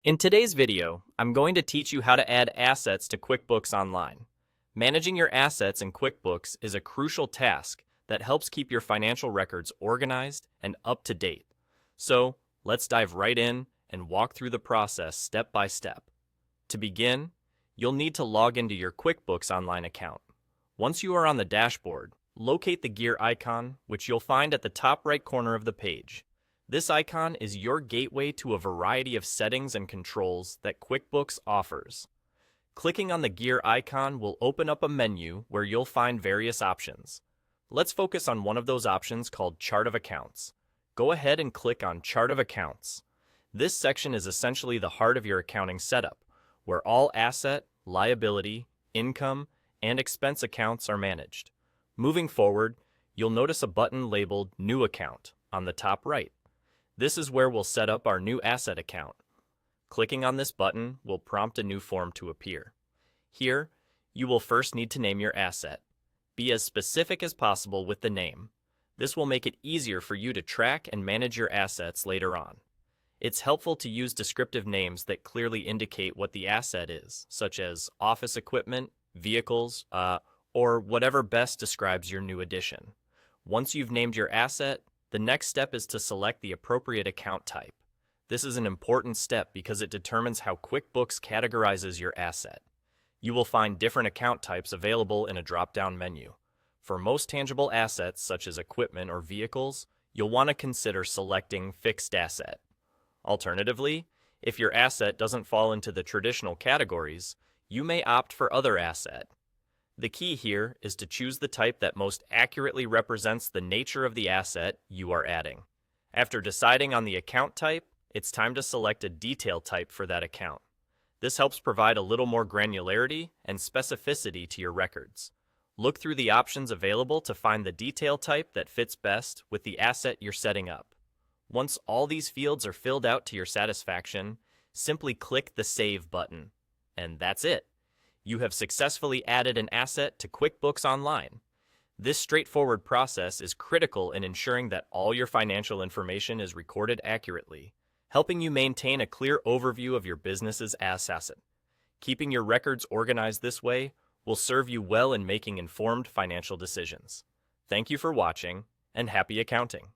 In today's video, I'm going to teach you how to add assets to QuickBooks Online. Managing your assets in QuickBooks is a crucial task that helps keep your financial records organized and up to date. So, let's dive right in and walk through the process step by step. To begin, you'll need to log into your QuickBooks Online account. Once you are on the dashboard, locate the gear icon, which you'll find at the top right corner of the page. This icon is your gateway to a variety of settings and controls that QuickBooks offers. Clicking on the gear icon will open up a menu where you'll find various options. Let's focus on one of those options called Chart of Accounts. Go ahead and click on Chart of Accounts. This section is essentially the heart of your accounting setup, where all asset, liability, income, and expense accounts are managed. Moving forward, you'll notice a button labeled New Account on the top right. This is where we'll set up our new asset account. Clicking on this button will prompt a new form to appear. Here, you will first need to name your asset. Be as specific as possible with the name. This will make it easier for you to track and manage your assets later on. It's helpful to use descriptive names that clearly indicate what the asset is, such as office equipment, vehicles, or whatever best describes your new addition. Once you've named your asset, the next step is to select the appropriate account type. This is an important step because it determines how QuickBooks categorizes your asset. You will find different account types available in a drop-down menu. For most tangible assets, such as equipment or vehicles, you'll want to consider selecting Fixed Asset. Alternatively, if your asset doesn't fall into the traditional categories, you may opt for Other Asset. The key here is to choose the type that most accurately represents the nature of the asset you are adding. After deciding on the account type, it's time to select a detail type for that account. This helps provide a little more granularity and specificity to your records. Look through the options available to find the detail type that fits best with the asset you're setting up. Once all these fields are filled out to your satisfaction, simply click the Save button. And that's it. You have successfully added an asset to QuickBooks Online. This straightforward process is critical in ensuring that all your financial information is recorded accurately, helping you maintain a clear overview of your business's asset. Keeping your records organized this way will serve you well in making informed financial decisions. Thank you for watching, and happy accounting!